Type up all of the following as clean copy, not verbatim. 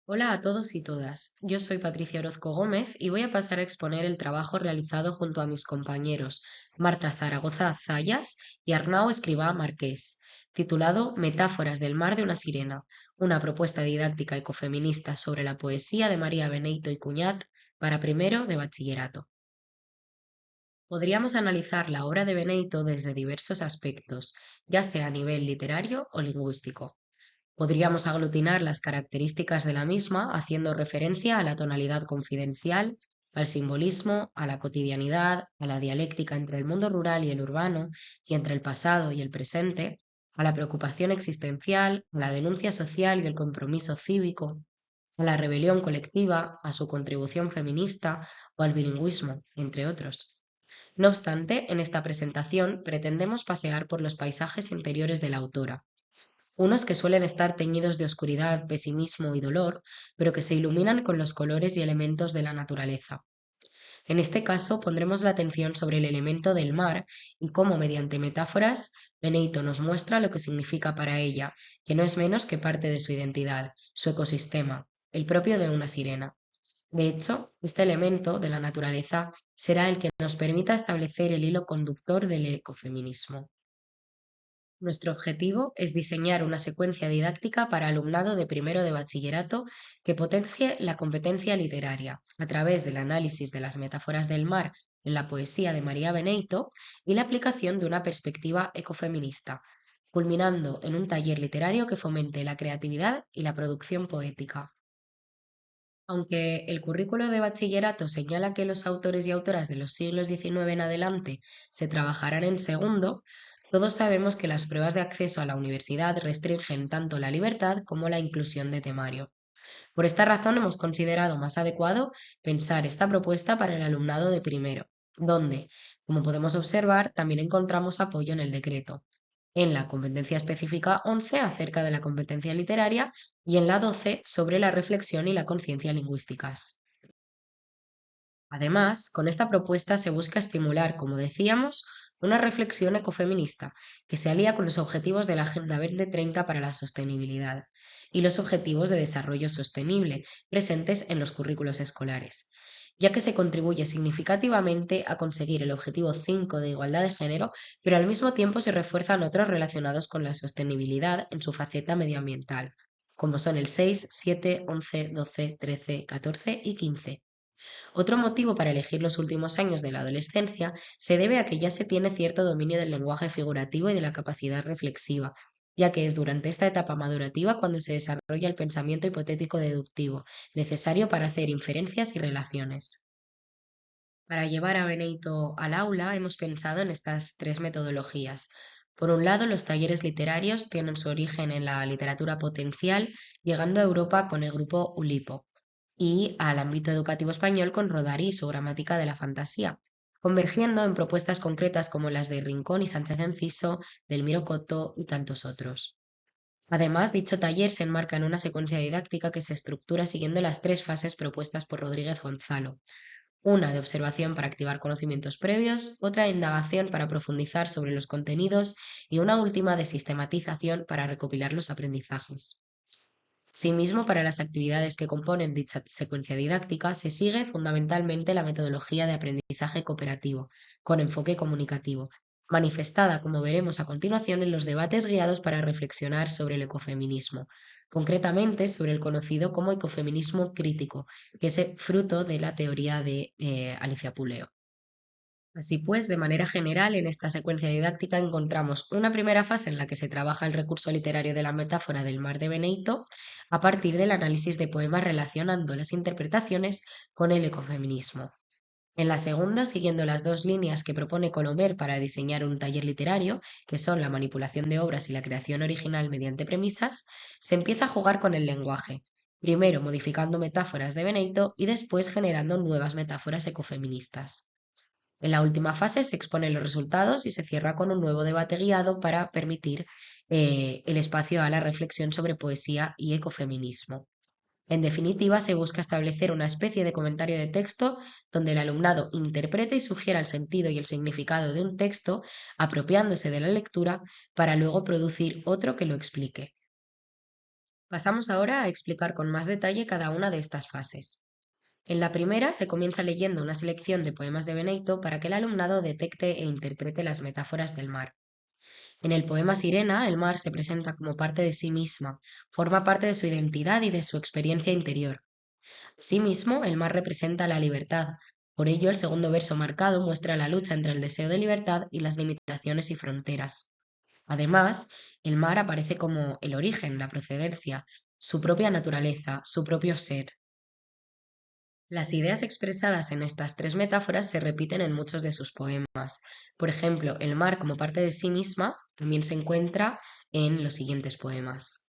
Hola a todos y todas. Yo soy Patricia Orozco Gómez y voy a pasar a exponer el trabajo realizado junto a mis compañeros Marta Zaragoza Zayas y Arnau Escrivá Marqués, titulado Metáforas del mar de una sirena, una propuesta didáctica ecofeminista sobre la poesía de María Beneito y Cuñat para primero de bachillerato. Podríamos analizar la obra de Beneito desde diversos aspectos, ya sea a nivel literario o lingüístico. Podríamos aglutinar las características de la misma haciendo referencia a la tonalidad confidencial, al simbolismo, a la cotidianidad, a la dialéctica entre el mundo rural y el urbano, y entre el pasado y el presente, a la preocupación existencial, a la denuncia social y el compromiso cívico, a la rebelión colectiva, a su contribución feminista o al bilingüismo, entre otros. No obstante, en esta presentación pretendemos pasear por los paisajes interiores de la autora, unos que suelen estar teñidos de oscuridad, pesimismo y dolor, pero que se iluminan con los colores y elementos de la naturaleza. En este caso pondremos la atención sobre el elemento del mar y cómo, mediante metáforas, Benito nos muestra lo que significa para ella, que no es menos que parte de su identidad, su ecosistema, el propio de una sirena. De hecho, este elemento de la naturaleza será el que nos permita establecer el hilo conductor del ecofeminismo. Nuestro objetivo es diseñar una secuencia didáctica para alumnado de primero de bachillerato que potencie la competencia literaria a través del análisis de las metáforas del mar en la poesía de María Beneito y la aplicación de una perspectiva ecofeminista, culminando en un taller literario que fomente la creatividad y la producción poética. Aunque el currículo de bachillerato señala que los autores y autoras de los siglos XIX en adelante se trabajarán en segundo, todos sabemos que las pruebas de acceso a la universidad restringen tanto la libertad como la inclusión de temario. Por esta razón hemos considerado más adecuado pensar esta propuesta para el alumnado de primero, donde, como podemos observar, también encontramos apoyo en el decreto, en la competencia específica 11 acerca de la competencia literaria y en la 12 sobre la reflexión y la conciencia lingüísticas. Además, con esta propuesta se busca estimular, como decíamos, una reflexión ecofeminista que se alía con los objetivos de la Agenda 2030 para la sostenibilidad y los objetivos de desarrollo sostenible presentes en los currículos escolares, ya que se contribuye significativamente a conseguir el objetivo 5 de igualdad de género, pero al mismo tiempo se refuerzan otros relacionados con la sostenibilidad en su faceta medioambiental, como son el 6, 7, 11, 12, 13, 14 y 15. Otro motivo para elegir los últimos años de la adolescencia se debe a que ya se tiene cierto dominio del lenguaje figurativo y de la capacidad reflexiva, ya que es durante esta etapa madurativa cuando se desarrolla el pensamiento hipotético deductivo, necesario para hacer inferencias y relaciones. Para llevar a Benito al aula hemos pensado en estas tres metodologías. Por un lado, los talleres literarios tienen su origen en la literatura potencial, llegando a Europa con el grupo Ulipo y al ámbito educativo español con Rodari y su gramática de la fantasía, convergiendo en propuestas concretas como las de Rincón y Sánchez Enciso, Delmiro Coto y tantos otros. Además, dicho taller se enmarca en una secuencia didáctica que se estructura siguiendo las tres fases propuestas por Rodríguez Gonzalo: una de observación para activar conocimientos previos, otra de indagación para profundizar sobre los contenidos y una última de sistematización para recopilar los aprendizajes. Asimismo, para las actividades que componen dicha secuencia didáctica, se sigue fundamentalmente la metodología de aprendizaje cooperativo, con enfoque comunicativo, manifestada, como veremos a continuación, en los debates guiados para reflexionar sobre el ecofeminismo, concretamente sobre el conocido como ecofeminismo crítico, que es fruto de la teoría de Alicia Puleo. Así pues, de manera general, en esta secuencia didáctica encontramos una primera fase en la que se trabaja el recurso literario de la metáfora del mar de Beneito a partir del análisis de poemas relacionando las interpretaciones con el ecofeminismo. En la segunda, siguiendo las dos líneas que propone Colomer para diseñar un taller literario, que son la manipulación de obras y la creación original mediante premisas, se empieza a jugar con el lenguaje, primero modificando metáforas de Beneito y después generando nuevas metáforas ecofeministas. En la última fase se exponen los resultados y se cierra con un nuevo debate guiado para permitir el espacio a la reflexión sobre poesía y ecofeminismo. En definitiva, se busca establecer una especie de comentario de texto donde el alumnado interprete y sugiera el sentido y el significado de un texto, apropiándose de la lectura para luego producir otro que lo explique. Pasamos ahora a explicar con más detalle cada una de estas fases. En la primera se comienza leyendo una selección de poemas de Benito para que el alumnado detecte e interprete las metáforas del mar. En el poema Sirena, el mar se presenta como parte de sí misma, forma parte de su identidad y de su experiencia interior. Asimismo, el mar representa la libertad. Por ello, el segundo verso marcado muestra la lucha entre el deseo de libertad y las limitaciones y fronteras. Además, el mar aparece como el origen, la procedencia, su propia naturaleza, su propio ser. Las ideas expresadas en estas tres metáforas se repiten en muchos de sus poemas. Por ejemplo, el mar como parte de sí misma también se encuentra en los siguientes poemas.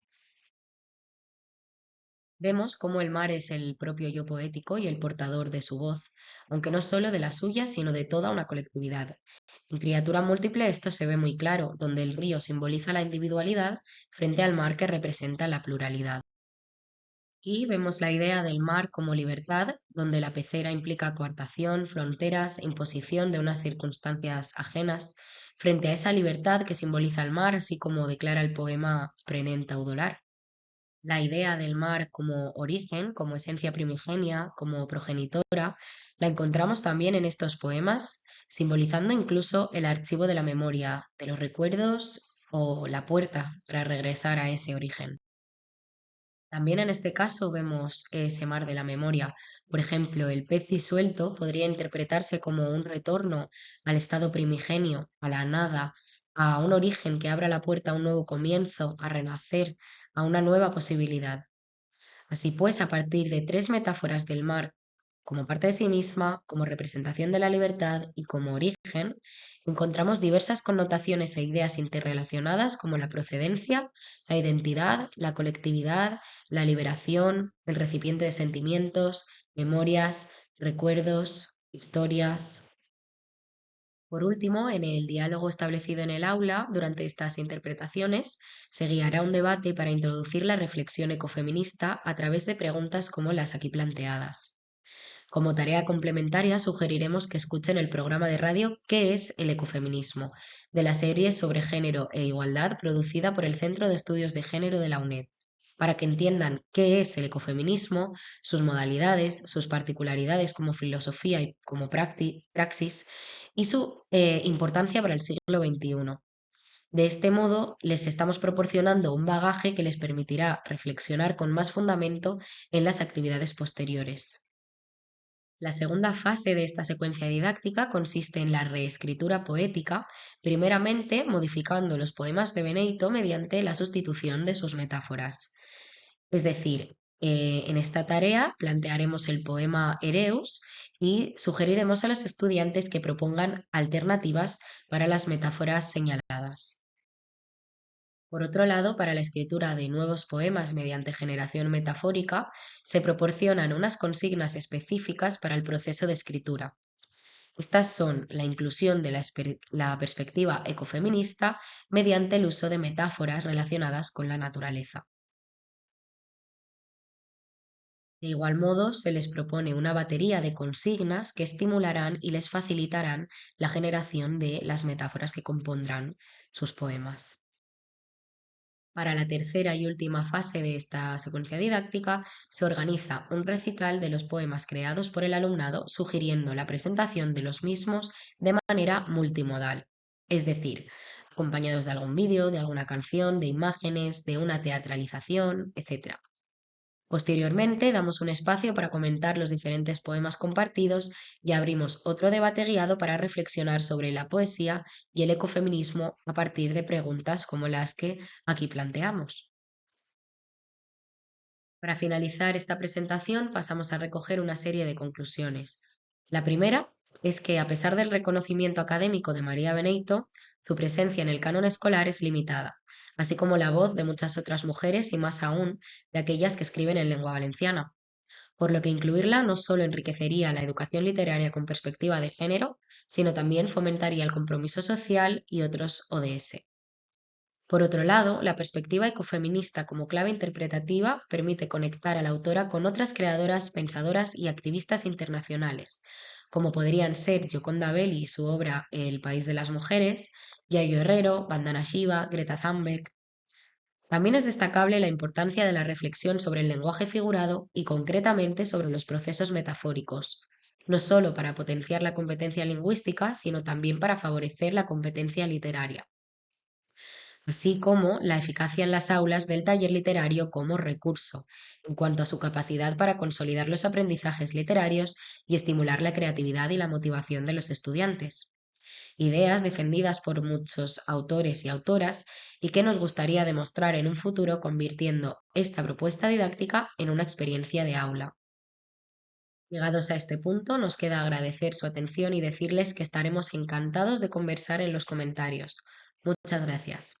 Vemos cómo el mar es el propio yo poético y el portador de su voz, aunque no solo de la suya, sino de toda una colectividad. En Criatura Múltiple esto se ve muy claro, donde el río simboliza la individualidad frente al mar que representa la pluralidad. Y vemos la idea del mar como libertad, donde la pecera implica coartación, fronteras, imposición de unas circunstancias ajenas, frente a esa libertad que simboliza el mar, así como declara el poema Prenent Taudolar. La idea del mar como origen, como esencia primigenia, como progenitora, la encontramos también en estos poemas, simbolizando incluso el archivo de la memoria, de los recuerdos o la puerta para regresar a ese origen. También en este caso vemos ese mar de la memoria. Por ejemplo, el pez disuelto podría interpretarse como un retorno al estado primigenio, a la nada, a un origen que abra la puerta a un nuevo comienzo, a renacer, a una nueva posibilidad. Así pues, a partir de tres metáforas del mar como parte de sí misma, como representación de la libertad y como origen, encontramos diversas connotaciones e ideas interrelacionadas como la procedencia, la identidad, la colectividad, la liberación, el recipiente de sentimientos, memorias, recuerdos, historias. Por último, en el diálogo establecido en el aula, durante estas interpretaciones, se guiará un debate para introducir la reflexión ecofeminista a través de preguntas como las aquí planteadas. Como tarea complementaria, sugeriremos que escuchen el programa de radio ¿Qué es el ecofeminismo?, de la serie sobre género e igualdad producida por el Centro de Estudios de Género de la UNED, para que entiendan qué es el ecofeminismo, sus modalidades, sus particularidades como filosofía y como praxis y su importancia para el siglo XXI. De este modo, les estamos proporcionando un bagaje que les permitirá reflexionar con más fundamento en las actividades posteriores. La segunda fase de esta secuencia didáctica consiste en la reescritura poética, primeramente modificando los poemas de Benito mediante la sustitución de sus metáforas. Es decir, en esta tarea plantearemos el poema Ereus y sugeriremos a los estudiantes que propongan alternativas para las metáforas señaladas. Por otro lado, para la escritura de nuevos poemas mediante generación metafórica, se proporcionan unas consignas específicas para el proceso de escritura. Estas son la inclusión de la perspectiva ecofeminista mediante el uso de metáforas relacionadas con la naturaleza. De igual modo, se les propone una batería de consignas que estimularán y les facilitarán la generación de las metáforas que compondrán sus poemas. Para la tercera y última fase de esta secuencia didáctica, se organiza un recital de los poemas creados por el alumnado, sugiriendo la presentación de los mismos de manera multimodal, es decir, acompañados de algún vídeo, de alguna canción, de imágenes, de una teatralización, etc. Posteriormente, damos un espacio para comentar los diferentes poemas compartidos y abrimos otro debate guiado para reflexionar sobre la poesía y el ecofeminismo a partir de preguntas como las que aquí planteamos. Para finalizar esta presentación, pasamos a recoger una serie de conclusiones. La primera es que, a pesar del reconocimiento académico de María Beneyto, su presencia en el canon escolar es limitada, así como la voz de muchas otras mujeres y más aún de aquellas que escriben en lengua valenciana, por lo que incluirla no solo enriquecería la educación literaria con perspectiva de género, sino también fomentaría el compromiso social y otros ODS. Por otro lado, la perspectiva ecofeminista como clave interpretativa permite conectar a la autora con otras creadoras, pensadoras y activistas internacionales, como podrían ser Gioconda Belli y su obra El país de las mujeres, Yayo Herrero, Vandana Shiva, Greta Thunberg. También es destacable la importancia de la reflexión sobre el lenguaje figurado y concretamente sobre los procesos metafóricos, no solo para potenciar la competencia lingüística, sino también para favorecer la competencia literaria, así como la eficacia en las aulas del taller literario como recurso, en cuanto a su capacidad para consolidar los aprendizajes literarios y estimular la creatividad y la motivación de los estudiantes. Ideas defendidas por muchos autores y autoras y que nos gustaría demostrar en un futuro convirtiendo esta propuesta didáctica en una experiencia de aula. Llegados a este punto, nos queda agradecer su atención y decirles que estaremos encantados de conversar en los comentarios. Muchas gracias.